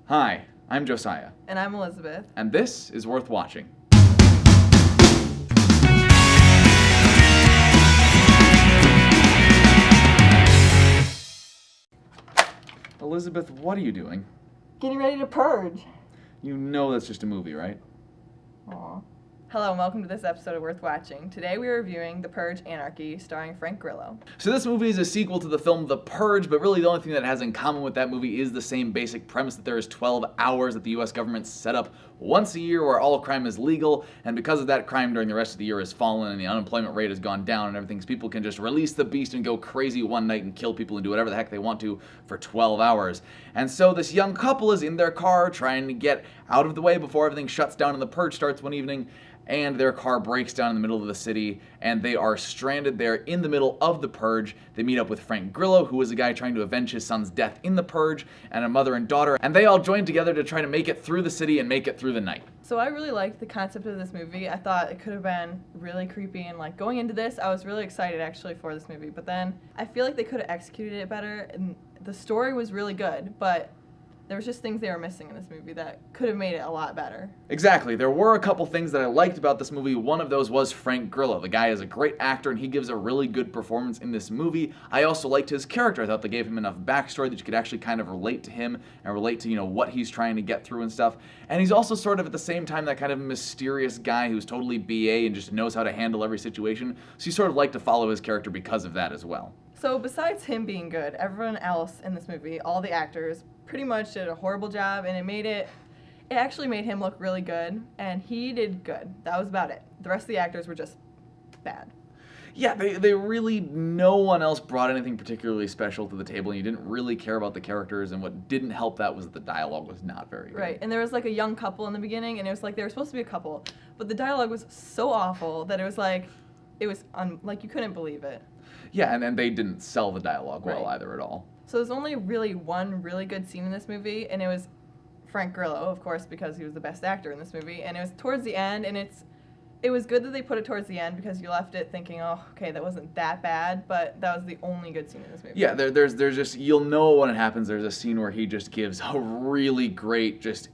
Hi, I'm Josiah. And I'm Elizabeth. And this is Worth Watching. Elizabeth, what are you doing? Getting ready to purge. You know that's just a movie, right? Aw. Hello and welcome to this episode of Worth Watching. Today we are reviewing The Purge Anarchy, starring Frank Grillo. So this movie is a sequel to the film The Purge, but really the only thing that it has in common with that movie is the same basic premise that there is 12 hours that the US government set up once a year where all crime is legal, and because of that, crime during the rest of the year has fallen and the unemployment rate has gone down and everything, so people can just release the beast and go crazy one night and kill people and do whatever the heck they want to for 12 hours. And so this young couple is in their car trying to get out of the way before everything shuts down and the purge starts one evening, and their car breaks down in the middle of the city, and they are stranded there in the middle of the purge. They meet up with Frank Grillo, who is a guy trying to avenge his son's death in the purge, and a mother and daughter, and they all join together to try to make it through the city and make it through the night. So I really liked the concept of this movie. I thought it could have been really creepy, and like going into this, I was really excited actually for this movie, but then I feel like they could have executed it better, and the story was really good, but there was just things they were missing in this movie that could have made it a lot better. Exactly. There were a couple things that I liked about this movie. One of those was Frank Grillo. The guy is a great actor and he gives a really good performance in this movie. I also liked his character. I thought they gave him enough backstory that you could actually kind of relate to him and relate to, what he's trying to get through and stuff. And he's also sort of at the same time that kind of mysterious guy who's totally BA and just knows how to handle every situation. So you sort of like to follow his character because of that as well. So besides him being good, everyone else in this movie, all the actors, pretty much did a horrible job, and it actually made him look really good, and he did good. That was about it. The rest of the actors were just bad. Yeah, they really, no one else brought anything particularly special to the table, and you didn't really care about the characters, and what didn't help that was that the dialogue was not very good. Right, and there was like a young couple in the beginning, and it was like they were supposed to be a couple, but the dialogue was so awful that it was like you couldn't believe it. Yeah, and they didn't sell the dialogue well either at all. So there's only really one really good scene in this movie, and it was Frank Grillo, of course, because he was the best actor in this movie, and it was towards the end, and it was good that they put it towards the end because you left it thinking, oh, okay, that wasn't that bad, but that was the only good scene in this movie. Yeah, there's just, you'll know when it happens, there's a scene where he just gives a really great, just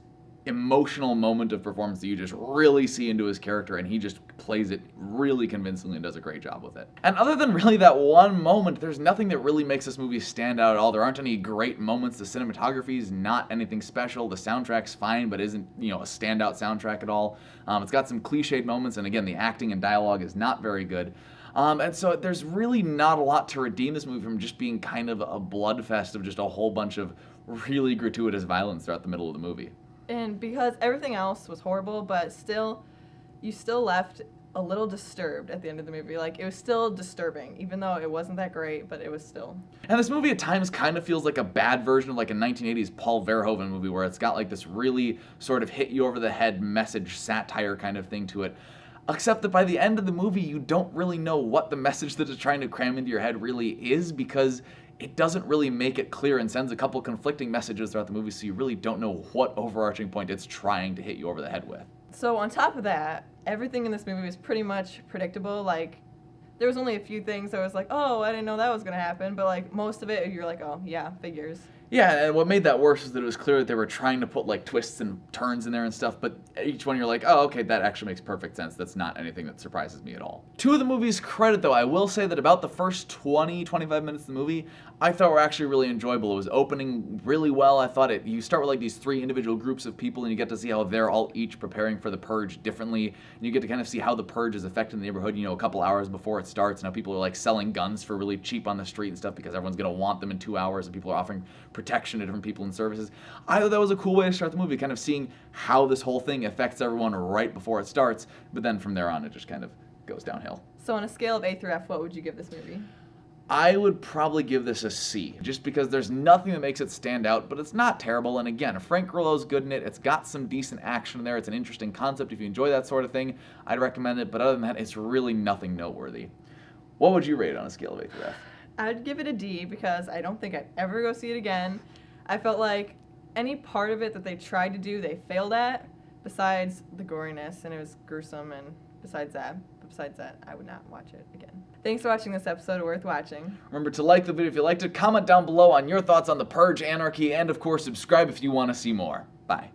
emotional moment of performance that you just really see into his character, and he just plays it really convincingly and does a great job with it. And other than really that one moment, there's nothing that really makes this movie stand out at all. There aren't any great moments. The cinematography is not anything special. The soundtrack's fine, but isn't, a standout soundtrack at all. It's got some cliched moments, and again, the acting and dialogue is not very good. And so there's really not a lot to redeem this movie from just being kind of a bloodfest of just a whole bunch of really gratuitous violence throughout the middle of the movie. And because everything else was horrible, but you still left a little disturbed at the end of the movie. Like, it was still disturbing, even though it wasn't that great, but it was still. And this movie at times kind of feels like a bad version of like a 1980s Paul Verhoeven movie where it's got like this really sort of hit you over the head message satire kind of thing to it. Except that by the end of the movie, you don't really know what the message that it's trying to cram into your head really is, because it doesn't really make it clear and sends a couple conflicting messages throughout the movie, so you really don't know what overarching point it's trying to hit you over the head with. So on top of that, everything in this movie was pretty much predictable. Like, there was only a few things that was like, oh, I didn't know that was going to happen, but like most of it, you're like, oh, yeah, figures. Yeah, and what made that worse is that it was clear that they were trying to put like twists and turns in there and stuff, but each one you're like, oh, okay, that actually makes perfect sense. That's not anything that surprises me at all. To the movie's credit, though, I will say that about the first 20-25 minutes of the movie, I thought were actually really enjoyable. It was opening really well. I thought you start with like these three individual groups of people, and you get to see how they're all each preparing for the purge differently, and you get to kind of see how the purge is affecting the neighborhood, a couple hours before it starts, and how people are like selling guns for really cheap on the street and stuff because everyone's going to want them in 2 hours, and people are offering protection to different people and services. I thought that was a cool way to start the movie, kind of seeing how this whole thing affects everyone right before it starts, but then from there on it just kind of goes downhill. So on a scale of A through F, what would you give this movie? I would probably give this a C, just because there's nothing that makes it stand out, but it's not terrible, and again, Frank Grillo's good in it. It's got some decent action in there. It's an interesting concept. If you enjoy that sort of thing, I'd recommend it, but other than that, it's really nothing noteworthy. What would you rate it on a scale of A through F? I'd give it a D because I don't think I'd ever go see it again. I felt like any part of it that they tried to do, they failed at, besides the goriness, and it was gruesome, and besides that, I would not watch it again. Thanks for watching this episode. Worth watching. Remember to like the video if you liked it, comment down below on your thoughts on the Purge, Anarchy, and of course subscribe if you want to see more. Bye.